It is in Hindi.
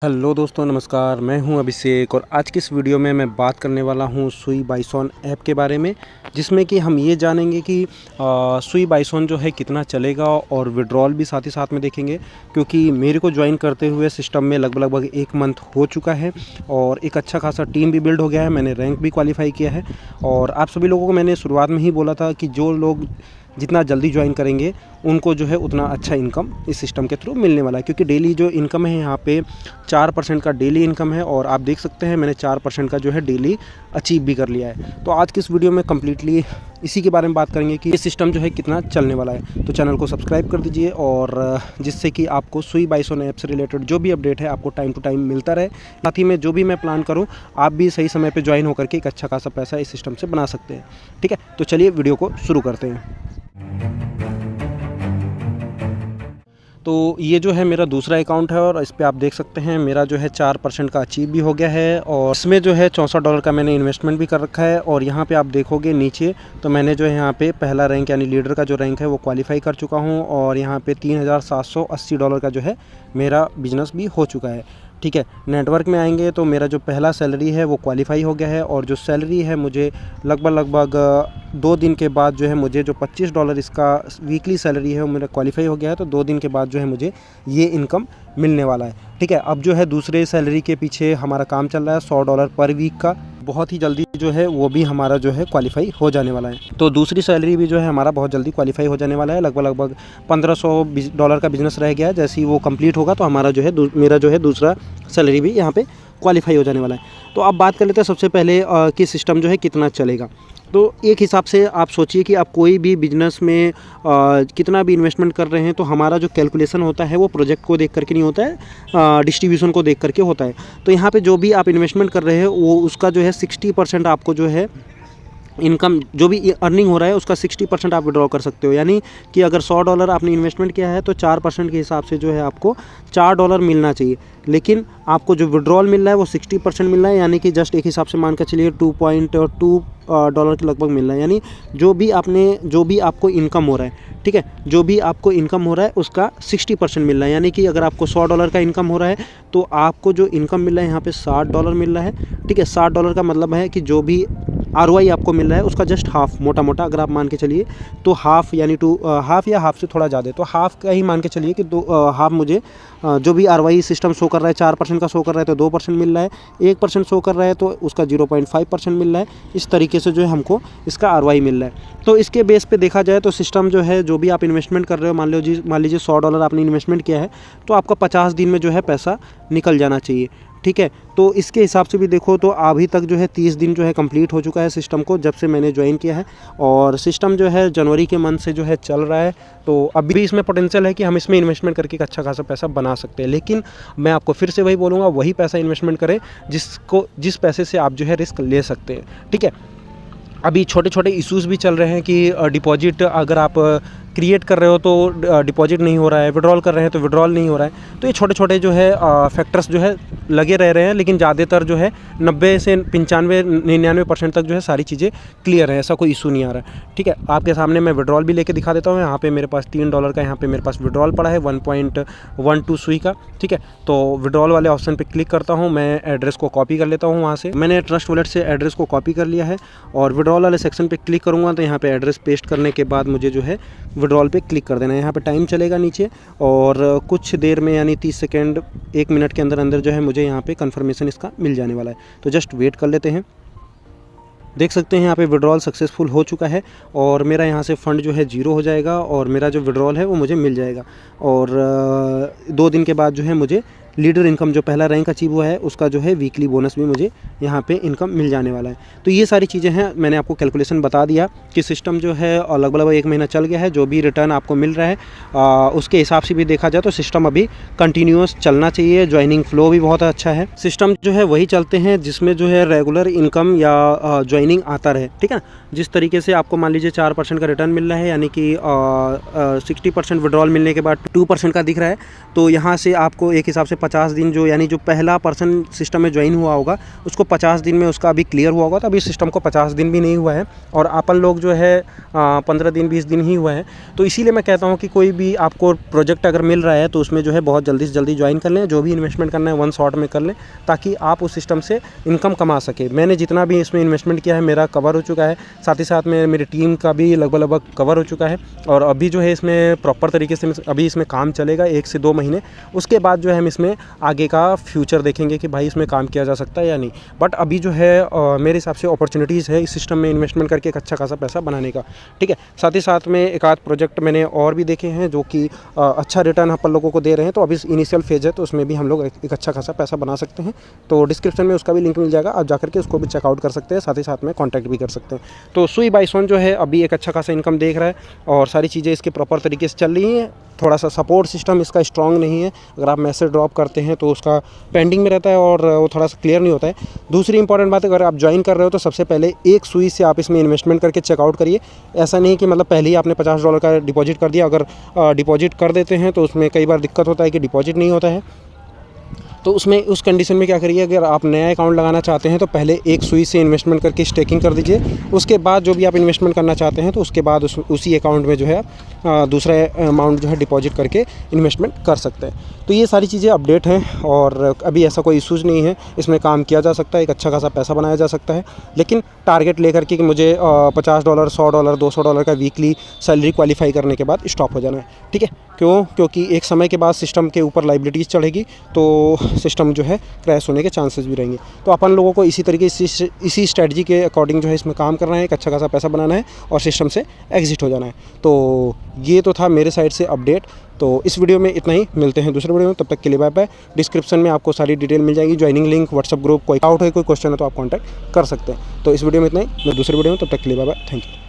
हेलो दोस्तों, नमस्कार। मैं हूं अभिषेक और आज की इस वीडियो में मैं बात करने वाला हूं सुई बाइसॉन ऐप के बारे में, जिसमें कि हम ये जानेंगे कि सुई बाइसॉन जो है कितना चलेगा और विड्रॉल भी साथ ही साथ में देखेंगे, क्योंकि मेरे को ज्वाइन करते हुए सिस्टम में लगभग 1 मंथ हो चुका है और एक अच्छा खासा टीम भी बिल्ड हो गया है। मैंने रैंक भी क्वालिफाई किया है और आप सभी लोगों को मैंने शुरुआत में ही बोला था कि जो लोग जितना जल्दी ज्वाइन करेंगे उनको जो है उतना अच्छा इनकम इस सिस्टम के थ्रू मिलने वाला है, क्योंकि डेली जो इनकम है यहाँ पे 4% का डेली इनकम है और आप देख सकते हैं मैंने 4% का जो है डेली अचीव भी कर लिया है। तो आज की इस वीडियो में कम्प्लीटली इसी के बारे में बात करेंगे कि ये सिस्टम जो है कितना चलने वाला है। तो चैनल को सब्सक्राइब कर दीजिए और जिससे कि आपको सुई बाइसॉन ऐप से रिलेटेड जो भी अपडेट है आपको टाइम टू टाइम मिलता रहे। साथ ही में जो भी मैं प्लान करूँ आप भी सही समय पर ज्वाइन होकर के एक अच्छा खासा पैसा इस सिस्टम से बना सकते हैं। ठीक है, तो चलिए वीडियो को शुरू करते हैं। तो ये जो है मेरा दूसरा अकाउंट है और इस पे आप देख सकते हैं मेरा जो है 4% का अचीव भी हो गया है और इसमें जो है $64 का मैंने इन्वेस्टमेंट भी कर रखा है। और यहाँ पे आप देखोगे नीचे तो मैंने जो है यहाँ पे पहला रैंक यानी लीडर का जो रैंक है वो क्वालिफाई कर चुका हूँ और यहाँ पे $3780 का जो है मेरा बिजनेस भी हो चुका है। ठीक है, नेटवर्क में आएंगे तो मेरा जो पहला सैलरी है वो क्वालिफाई हो गया है और जो सैलरी है मुझे लगभग 2 दिन के बाद जो है मुझे जो $25 इसका वीकली सैलरी है वो मेरा क्वालिफाई हो गया है। तो 2 दिन के बाद जो है मुझे ये इनकम मिलने वाला है। ठीक है, अब जो है दूसरे सैलरी के पीछे हमारा काम चल रहा है $100 पर वीक का। बहुत ही जल्दी जो है वो भी हमारा जो है क्वालिफाई हो जाने वाला है। तो दूसरी सैलरी भी जो है हमारा बहुत जल्दी क्वालिफाई हो जाने वाला है। लगभग $1500 का बिजनेस रह गया है। जैसे ही वो कंप्लीट होगा तो हमारा जो है मेरा जो है दूसरा सैलरी भी यहाँ पे क्वालिफाई हो जाने वाला है। तो अब बात कर लेते हैं सबसे पहले कि सिस्टम जो है कितना चलेगा। तो एक हिसाब से आप सोचिए कि आप कोई भी बिजनेस में कितना भी इन्वेस्टमेंट कर रहे हैं तो हमारा जो कैलकुलेशन होता है वो प्रोजेक्ट को देख करके नहीं होता है, डिस्ट्रीब्यूशन को देख करके होता है। तो यहाँ पे जो भी आप इन्वेस्टमेंट कर रहे हैं वो उसका जो है 60% आपको जो है इनकम जो भी अर्निंग हो रहा है उसका 60% आप विड्रॉ कर सकते हो। यानी कि अगर $100 आपने इन्वेस्टमेंट किया है तो 4% के हिसाब से जो है आपको $4 मिलना चाहिए, लेकिन आपको जो विड्रॉल मिल रहा है वो 60% मिल रहा है। यानी कि जस्ट एक हिसाब से मान कर चलिए $2.2 के लगभग मिल रहा है। यानी जो भी आपको इनकम हो रहा है, ठीक है, जो भी आपको इनकम हो रहा है उसका 60% मिल रहा है। यानी कि अगर आपको $100 का इनकम हो रहा है तो आपको जो इनकम मिल रहा है यहाँ पे $60 मिल रहा है। ठीक है, $60 का मतलब है कि जो भी ROI आपको मिल रहा है उसका जस्ट हाफ, मोटा अगर आप मान के चलिए तो हाफ, यानी हाफ या हाफ से थोड़ा ज़्यादा, तो हाफ का ही मान के चलिए कि हाफ मुझे जो भी ROI सिस्टम शो कर रहा है 4% का शो कर रहा है तो 2% मिल रहा है, 1% शो कर रहा है तो उसका 0.5% मिल रहा है। इस तरीके से जो है हमको इसका ROI मिल रहा है। तो इसके बेस पे देखा जाए तो सिस्टम जो है जो भी आप इन्वेस्टमेंट कर रहे हो, मान लीजिए $100 आपने इन्वेस्टमेंट किया है तो आपका 50 दिन में जो है पैसा निकल जाना चाहिए। ठीक है, तो इसके हिसाब से भी देखो तो अभी तक जो है 30 दिन जो है कंप्लीट हो चुका है सिस्टम को, जब से मैंने ज्वाइन किया है। और सिस्टम जो है जनवरी के मंथ से जो है चल रहा है। तो अभी भी इसमें पोटेंशियल है कि हम इसमें इन्वेस्टमेंट करके एक अच्छा खासा पैसा बना सकते हैं, लेकिन मैं आपको फिर से वही बोलूँगा, वही पैसा इन्वेस्टमेंट करें जिस पैसे से आप जो है रिस्क ले सकते हैं। ठीक है, अभी छोटे इश्यूज़ भी चल रहे हैं कि डिपॉजिट अगर आप क्रिएट कर रहे हो तो डिपॉजिट नहीं हो रहा है, विड्रॉल कर रहे हैं तो विड्रॉल नहीं हो रहा है। तो ये छोटे जो है फैक्टर्स जो है लगे रह रहे हैं, लेकिन ज़्यादातर जो है 90 से 95-99% तक जो है सारी चीज़ें क्लियर है, ऐसा कोई इशू नहीं आ रहा है। ठीक है, आपके सामने मैं विड्रॉल भी लेके दिखा देता हूँ। यहाँ पे मेरे पास $3 का यहाँ पे मेरे पास विड्रॉल पड़ा है 1.12 सुई का। ठीक है, तो विड्रॉल वाले ऑप्शन पे क्लिक करता हूँ, मैं एड्रेस को कॉपी कर लेता हूँ। वहाँ से मैंने ट्रस्ट वॉलेट से एड्रेस को कॉपी कर लिया है और विड्रॉल वाले सेक्शन पे क्लिक करूँगा तो यहाँ पे एड्रेस पेस्ट करने के बाद मुझे जो है विड्रॉल पे क्लिक कर देना है। यहाँ पे टाइम चलेगा नीचे और कुछ देर में यानी 30 सेकेंड 1 मिनट के अंदर जो है मुझे यहाँ पे कंफर्मेशन इसका मिल जाने वाला है। तो जस्ट वेट कर लेते हैं। देख सकते हैं यहाँ पे विड्रॉल सक्सेसफुल हो चुका है और मेरा यहाँ से फ़ंड जो है 0 हो जाएगा और मेरा जो विड्रॉल है वो मुझे मिल जाएगा। और 2 दिन के बाद जो है मुझे लीडर इनकम जो पहला रैंक अचीव हुआ है उसका जो है वीकली बोनस भी मुझे यहाँ पे इनकम मिल जाने वाला है। तो ये सारी चीज़ें हैं, मैंने आपको कैलकुलेशन बता दिया कि सिस्टम जो है लगभग 1 महीना चल गया है। जो भी रिटर्न आपको मिल रहा है उसके हिसाब से भी देखा जाए तो सिस्टम अभी कंटिन्यूअस चलना चाहिए। ज्वाइनिंग फ्लो भी बहुत अच्छा है। सिस्टम जो है वही चलते हैं जिसमें जो है रेगुलर इनकम या ज्वाइनिंग आता रहे। ठीक है, जिस तरीके से आपको मान लीजिए 4% का रिटर्न मिल रहा है, यानी कि 60% विड्रॉल मिलने के बाद 2% का दिख रहा है, तो यहाँ से आपको एक हिसाब से 50 दिन जो यानी जो पहला पर्सन सिस्टम में ज्वाइन हुआ होगा उसको 50 दिन में उसका अभी क्लियर हुआ होगा। तो अभी सिस्टम को 50 दिन भी नहीं हुआ है और अपन लोग जो है 15 दिन 20 दिन ही हुआ है। तो इसीलिए मैं कहता हूँ कि कोई भी आपको प्रोजेक्ट अगर मिल रहा है तो उसमें जो है बहुत जल्दी से जल्दी ज्वाइन कर लें, जो भी इन्वेस्टमेंट करना है वन शॉट में कर लें ताकि आप उस सिस्टम से इनकम कमा सके। मैंने जितना भी इसमें इन्वेस्टमेंट किया है मेरा कवर हो चुका है, साथ ही साथ में मेरी टीम का भी लगभग कवर हो चुका है और अभी जो है इसमें प्रॉपर तरीके से अभी इसमें काम चलेगा 1 से 2 महीने। उसके बाद जो है हम इसमें आगे का फ्यूचर देखेंगे कि भाई इसमें काम किया जा सकता है या नहीं। बट अभी जो है मेरे हिसाब से अपॉर्चुनिटीज़ है इस सिस्टम में इन्वेस्टमेंट करके एक अच्छा खासा पैसा बनाने का, ठीक है। साथ ही साथ में एक आध प्रोजेक्ट मैंने और भी देखे हैं जो कि अच्छा रिटर्न अपन लोगों को दे रहे हैं। तो अभी इनिशियल फेज है तो उसमें भी हम लोग एक अच्छा खासा पैसा बना सकते हैं। तो डिस्क्रिप्शन में उसका भी लिंक मिल जाएगा, आप जाकर के उसको भी चेकआउट कर सकते हैं, साथ ही साथ में कॉन्टैक्ट भी कर सकते हैं। तो सुई बाइसॉन जो है अभी एक अच्छा खासा इनकम देख रहा है और सारी चीज़ें इसके प्रॉपर तरीके से चल रही हैं। थोड़ा सा सपोर्ट सिस्टम इसका स्ट्रॉन्ग नहीं है, अगर आप मैसेज ड्रॉप करते हैं तो उसका पेंडिंग में रहता है और वो थोड़ा सा क्लियर नहीं होता है। दूसरी इंपॉर्टेंट बात है, अगर आप ज्वाइन कर रहे हो तो सबसे पहले एक सुई से आप इसमें इन्वेस्टमेंट करके चेकआउट करिए। ऐसा नहीं कि मतलब पहले ही आपने $50 का डिपॉजिट कर दिया। अगर डिपॉजिट कर देते हैं तो उसमें कई बार दिक्कत होता है कि डिपॉजिट नहीं होता है। तो उसमें उस कंडीशन में क्या करिए, अगर आप नया अकाउंट लगाना चाहते हैं तो पहले एक सुई से इन्वेस्टमेंट करके स्टेकिंग कर दीजिए। उसके बाद जो भी आप इन्वेस्टमेंट करना चाहते हैं तो उसके बाद उसी अकाउंट में जो है दूसरा अमाउंट जो है डिपॉजिट करके इन्वेस्टमेंट कर सकते हैं। तो ये सारी चीज़ें अपडेट हैं और अभी ऐसा कोई इशूज़ नहीं है, इसमें काम किया जा सकता है, एक अच्छा खासा पैसा बनाया जा सकता है। लेकिन टारगेट लेकर के कि मुझे $50 $100 $200 का वीकली सैलरी क्वालिफाई करने के बाद स्टॉप हो जाना है, ठीक है। क्यों? क्योंकि एक समय के बाद सिस्टम के ऊपर लाइबिलिटीज़ चढ़ेगी तो सिस्टम जो है क्रैश होने के चांसेस भी रहेंगे। तो अपन लोगों को इसी तरीके से इसी स्ट्रेटजी के अकॉर्डिंग जो है इसमें काम करना है, एक अच्छा खासा पैसा बनाना है और सिस्टम से एग्जिट हो जाना है। तो ये तो था मेरे साइड से अपडेट। तो इस वीडियो में इतना ही, मिलते हैं दूसरे वीडियो में, तब तक के लिए बाय बाय। डिस्क्रिप्शन में आपको सारी डिटेल मिल जाएगी, ज्वाइनिंग लिंक, व्हाट्सअप ग्रुप, कोई आउट है, कोई क्वेश्चन है तो आप कॉन्टैक्ट कर सकते हैं। तो इस वीडियो में इतना ही, मैं दूसरे वीडियो में, तब तक के लिए बाय बाय, थैंक यू।